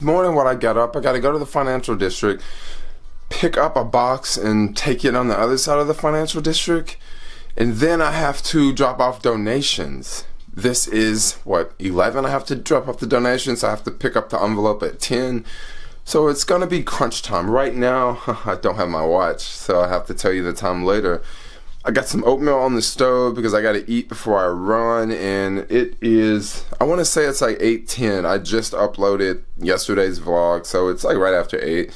Morning when I get up, I gotta go to the financial district, pick up a box and take it on the other side of the financial district, and then I have to drop off donations. This is what, 11 I have to drop off the donations. I have to pick up the envelope at 10. So it's gonna be crunch time. Right now, I don't have my watch, so I have to tell you the time later. I got some oatmeal on the stove because I gotta eat before I run, and it is, I wanna say it's like 8:10. I just uploaded yesterday's vlog, so it's like right after 8.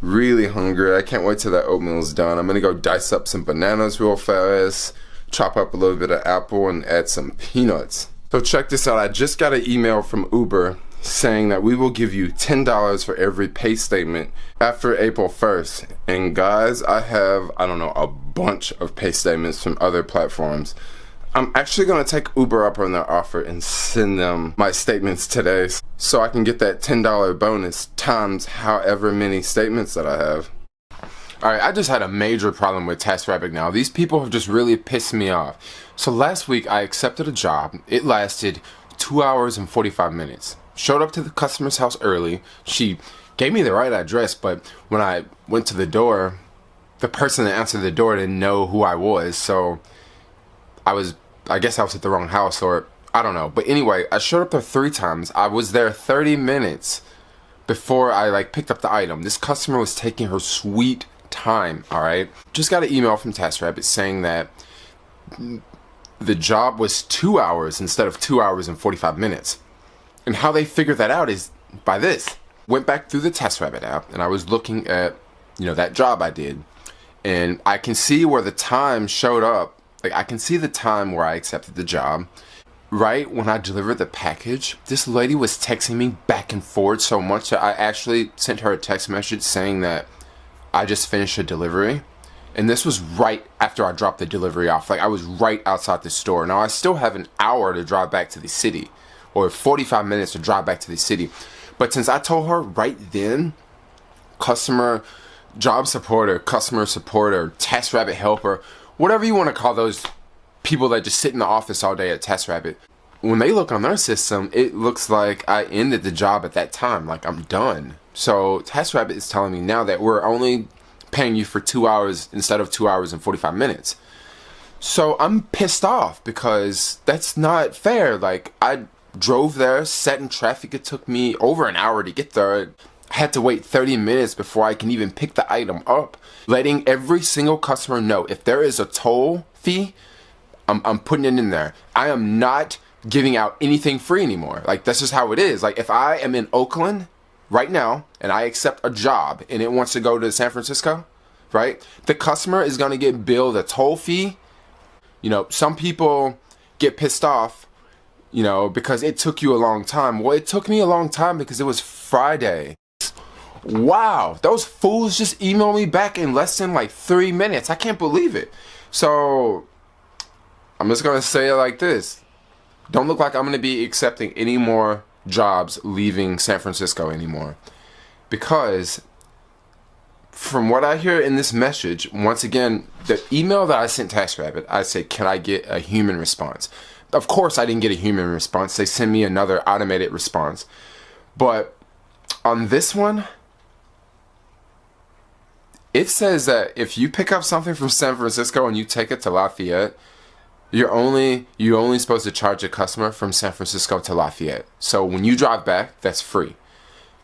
Really hungry. I can't wait till that oatmeal is done. I'm gonna go dice up some bananas real fast, chop up a little bit of apple, and add some peanuts. So check this out. I just got an email from Uber saying that we will give you $10 for every pay statement after April 1st. And guys, I have, I don't know, a bunch of pay statements from other platforms. I'm actually gonna take Uber up on their offer and send them my statements today so I can get that $10 bonus times however many statements that I have. Alright, I just had a major problem with TaskRabbit now. These people have just really pissed me off. So last week I accepted a job. It lasted 2 hours and 45 minutes. Showed up to the customer's house early. She gave me the right address, but when I went to the door, the person that answered the door didn't know who I was, so I guess I was at the wrong house, or I don't know. But anyway, I showed up there 3 times. I was there 30 minutes before I picked up the item. This customer was taking her sweet time, alright? Just got an email from TaskRabbit saying that the job was 2 hours instead of 2 hours and 45 minutes. And how they figured that out is by this. Went back through the TaskRabbit app and I was looking at, that job I did. And I can see where the time showed up. I can see the time where I accepted the job. Right when I delivered the package, this lady was texting me back and forth so much that I actually sent her a text message saying that I just finished a delivery. And this was right after I dropped the delivery off. I was right outside the store. Now I still have an hour to drive back to the city, or 45 minutes to drive back to the city. But since I told her right then, customer support, or TaskRabbit helper, whatever you want to call those people that just sit in the office all day at TaskRabbit, when they look on their system, it looks like I ended the job at that time, I'm done. So TaskRabbit is telling me now that we're only paying you for 2 hours instead of 2 hours and 45 minutes. So I'm pissed off because that's not fair. I drove there, sat in traffic. It took me over an hour to get there. I had to wait 30 minutes before I can even pick the item up. Letting every single customer know if there is a toll fee, I'm putting it in there. I am not giving out anything free anymore. That's just how it is. If I am in Oakland right now and I accept a job and it wants to go to San Francisco, right? The customer is going to get billed a toll fee. Some people get pissed off because it took you a long time. Well, it took me a long time because it was Friday. Wow, those fools just emailed me back in less than 3 minutes. I can't believe it. So I'm just gonna say it like this. Don't look like I'm gonna be accepting any more jobs leaving San Francisco anymore. Because from what I hear in this message, once again, the email that I sent TaskRabbit, I said, can I get a human response? Of course I didn't get a human response. They sent me another automated response. But on this one, it says that if you pick up something from San Francisco and you take it to Lafayette, you're only supposed to charge a customer from San Francisco to Lafayette. So when you drive back, that's free.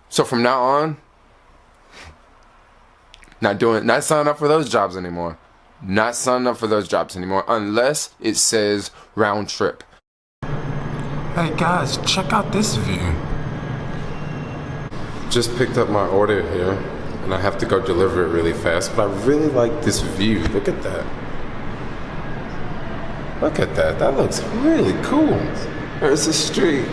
So from now on, not signing up for those jobs anymore. Not signing up for those jobs anymore unless it says round trip. Hey guys, check out this view. Just picked up my order here and I have to go deliver it really fast, but I really like this view. Look at that. Look at that. That looks really cool. There's the street.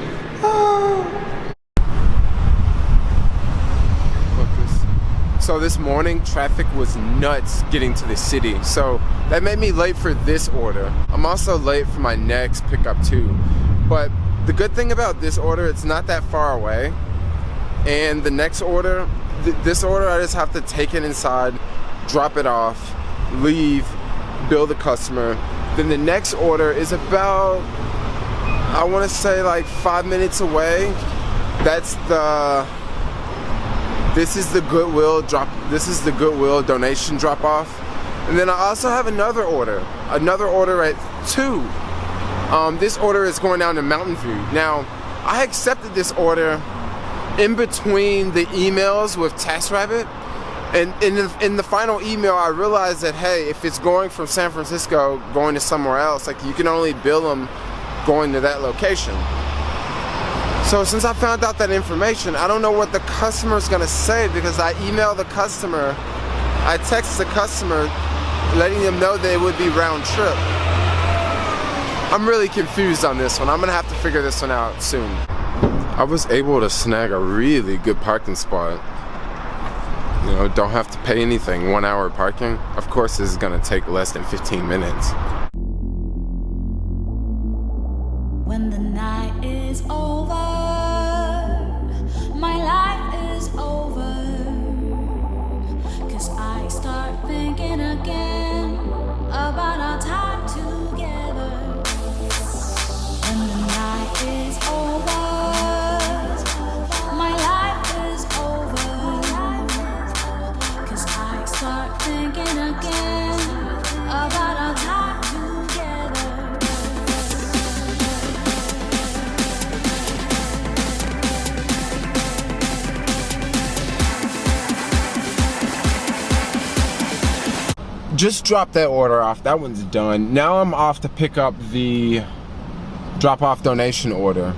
So this morning, traffic was nuts getting to the city. So that made me late for this order. I'm also late for my next pickup too. But the good thing about this order, it's not that far away. And the next order, this order, I just have to take it inside, drop it off, leave, bill the customer. Then the next order is about, I want to say 5 minutes away. This is the Goodwill donation drop off. And then I also have another order at 2. This order is going down to Mountain View. Now, I accepted this order in between the emails with TaskRabbit, and in the final email I realized that, hey, if it's going from San Francisco going to somewhere else, like, you can only bill them going to that location. So since I found out that information, I don't know what the customer's gonna say, because I emailed the customer, I texted the customer letting them know that it would be round trip. I'm really confused on this one. I'm gonna have to figure this one out soon. I was able to snag a really good parking spot. You know, don't have to pay anything. 1 hour parking. Of course, this is gonna take less than 15 minutes. When the night is over, my life is over, 'cause I start thinking again about our time together. When the night is over, my life is over, 'cause I start thinking again about our time together. Just dropped that order off. That one's done. Now I'm off to pick up the drop-off donation order.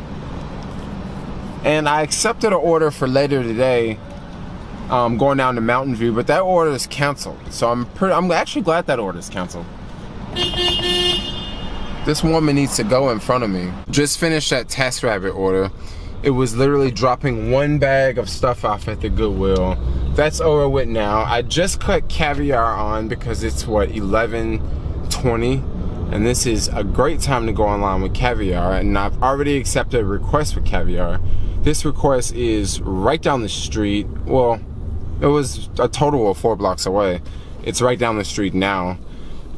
And I accepted an order for later today, going down to Mountain View, but that order is canceled. So I'm actually glad that order is canceled. This woman needs to go in front of me. Just finished that TaskRabbit order. It was literally dropping one bag of stuff off at the Goodwill. That's over with now. I just cut Caviar on because it's what, 11:20, and this is a great time to go online with Caviar, and I've already accepted a request with Caviar. This request is right down the street. Well, it was a total of 4 blocks away. It's right down the street now,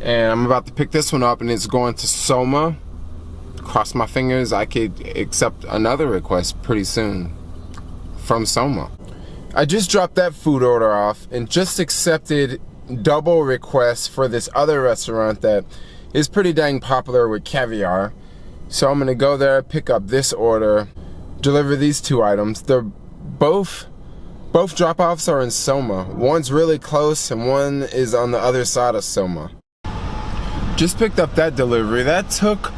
and I'm about to pick this one up, and it's going to Soma. Cross my fingers I could accept another request pretty soon from Soma. I just dropped that food order off and just accepted double requests for this other restaurant that is pretty dang popular with Caviar. So I'm gonna go there, pick up this order, deliver these 2 items. They're both drop-offs are in Soma. One's really close and one is on the other side of Soma. Just picked up that delivery. That took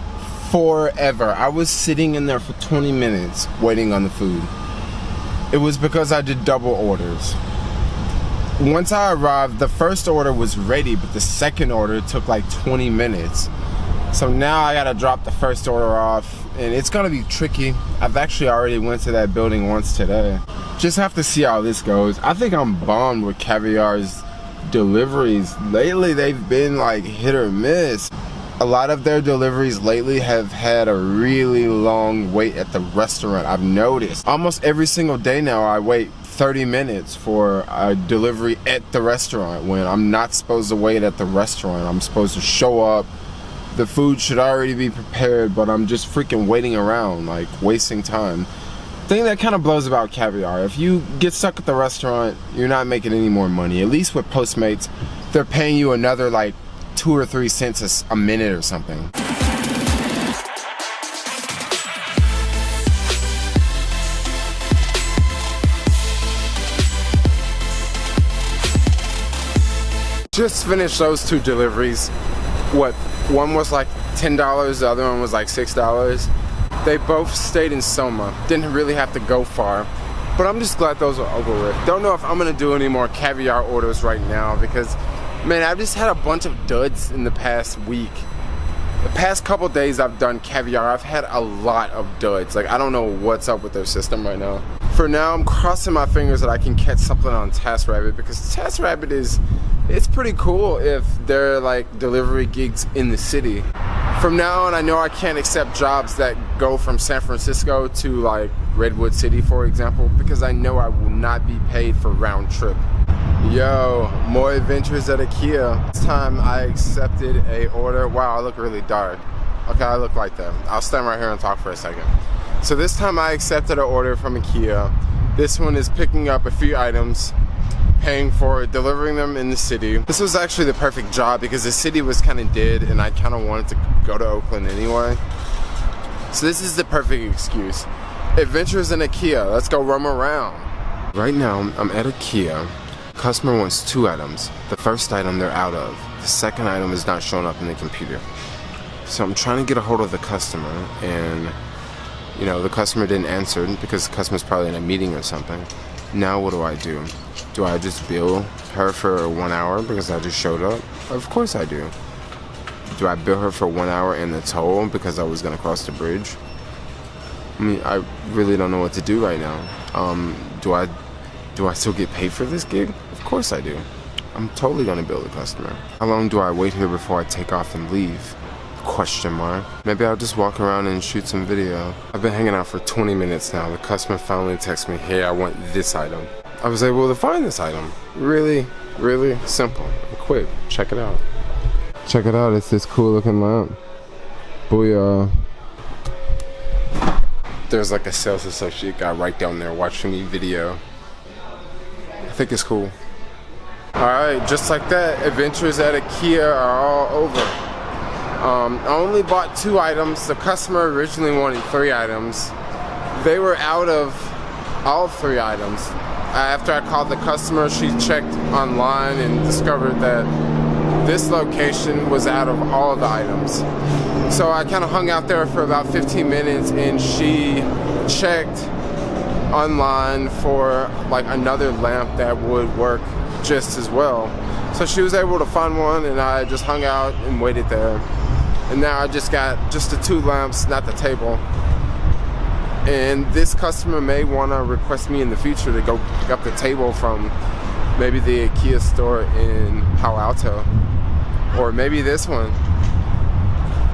forever. I was sitting in there for 20 minutes waiting on the food. It was because I did double orders. Once I arrived, the first order was ready, but the second order took like 20 minutes. So now I gotta drop the first order off, and it's gonna be tricky. I've actually already went to that building once today. Just have to see how this goes. I think I'm bummed with Caviar's deliveries. Lately, they've been like hit or miss. A lot of their deliveries lately have had a really long wait at the restaurant. I've noticed. Almost every single day now I wait 30 minutes for a delivery at the restaurant when I'm not supposed to wait at the restaurant. I'm supposed to show up. The food should already be prepared, but I'm just freaking waiting around, like wasting time. The thing that kind of blows about Caviar, if you get stuck at the restaurant, you're not making any more money. At least with Postmates, they're paying you another like 2 or 3 cents a minute or something. Just finished those 2 deliveries. What, one was like $10, the other one was like $6. They both stayed in Soma. Didn't really have to go far, but I'm just glad those are over with. Don't know if I'm gonna do any more Caviar orders right now because, man, I've just had a bunch of duds in the past week. The past couple days I've done Caviar, I've had a lot of duds. Like, I don't know what's up with their system right now. For now, I'm crossing my fingers that I can catch something on TaskRabbit, because TaskRabbit it's pretty cool if they're like delivery gigs in the city. From now on, I know I can't accept jobs that go from San Francisco to like Redwood City, for example, because I know I will not be paid for round trip. Yo, more adventures at IKEA. This time I accepted a order. Wow, I look really dark. Okay, I look like that. I'll stand right here and talk for a second. So this time I accepted an order from IKEA. This one is picking up a few items, paying for it, delivering them in the city. This was actually the perfect job because the city was kind of dead and I kind of wanted to go to Oakland anyway. So this is the perfect excuse. Adventures in IKEA, let's go roam around. Right now I'm at IKEA. Customer wants 2 items. The first item they're out of. The second item is not showing up in the computer. So I'm trying to get a hold of the customer, and you know, the customer didn't answer because the customer's probably in a meeting or something. Now what do? Do I just bill her for 1 hour because I just showed up? Of course I do. Do I bill her for 1 hour and the toll because I was gonna cross the bridge? I mean, I really don't know what to do right now. Do I still get paid for this gig? Of course I do. I'm totally gonna bill the customer. How long do I wait here before I take off and leave? Question mark. Maybe I'll just walk around and shoot some video. I've been hanging out for 20 minutes now. The customer finally texts me, hey, I want this item. I was able to find this item. Really, really simple and quick. Check it out. Check it out, it's this cool looking lamp. Booyah. There's like a sales associate guy right down there watching me video. I think it's cool. Alright, just like that, adventures at IKEA are all over. I only bought 2 items. The customer originally wanted 3 items. They were out of all 3 items. After I called the customer, she checked online and discovered that this location was out of all of the items. So I kind of hung out there for about 15 minutes and she checked online for like another lamp that would work just as well. So she was able to find one and I just hung out and waited there. And now I just got just the 2 lamps, not the table. And this customer may want to request me in the future to go pick up the table from maybe the IKEA store in Palo Alto. Or maybe this one.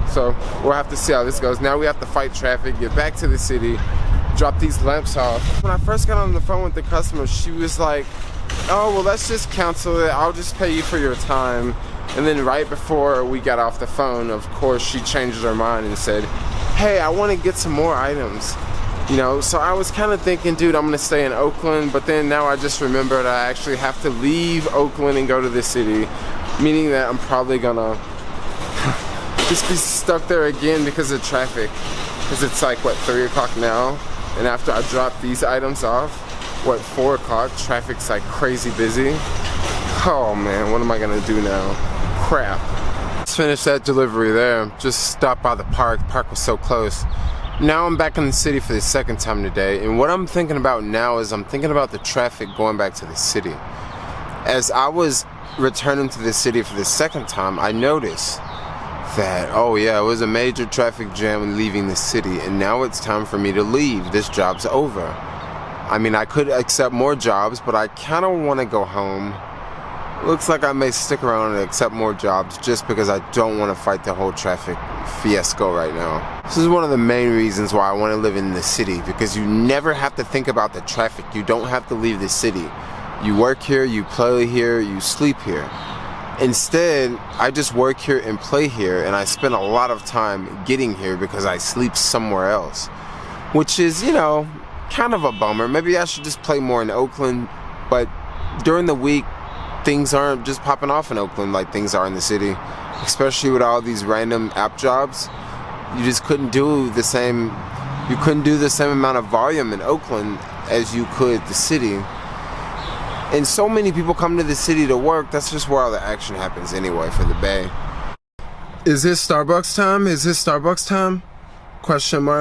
So we'll have to see how this goes. Now we have to fight traffic, get back to the city, drop these lamps off. When I first got on the phone with the customer, she was like, oh, well, let's just cancel it. I'll just pay you for your time. And then right before we got off the phone, of course, she changed her mind and said, hey, I want to get some more items. You know, so I was kind of thinking, dude, I'm going to stay in Oakland. But then now I just remembered I actually have to leave Oakland and go to the city. Meaning that I'm probably going to just be stuck there again because of traffic. Because it's like, what, 3 o'clock now? And after I drop these items off, what, 4 o'clock? Traffic's like crazy busy. Oh man, what am I gonna do now? Crap. Let's finish that delivery there. Just stopped by the park. The park was so close. Now I'm back in the city for the 2nd time today. And what I'm thinking about now is I'm thinking about the traffic going back to the city. As I was returning to the city for the 2nd time, I noticed that, oh yeah, it was a major traffic jam leaving the city, and now it's time for me to leave. This job's over. I mean, I could accept more jobs, but I kind of want to go home. Looks like I may stick around and accept more jobs just because I don't want to fight the whole traffic fiasco right now. This is one of the main reasons why I want to live in the city, because you never have to think about the traffic. You don't have to leave the city. You work here, you play here, you sleep here. Instead, I just work here and play here, and I spend a lot of time getting here because I sleep somewhere else. Which is, you know, kind of a bummer. Maybe I should just play more in Oakland, but during the week, things aren't just popping off in Oakland like things are in the city. Especially with all these random app jobs. You just couldn't do the same amount of volume in Oakland as you could the city. And so many people come to the city to work, that's just where all the action happens anyway for the Bay. Is this Starbucks time? Is this Starbucks time? Question mark.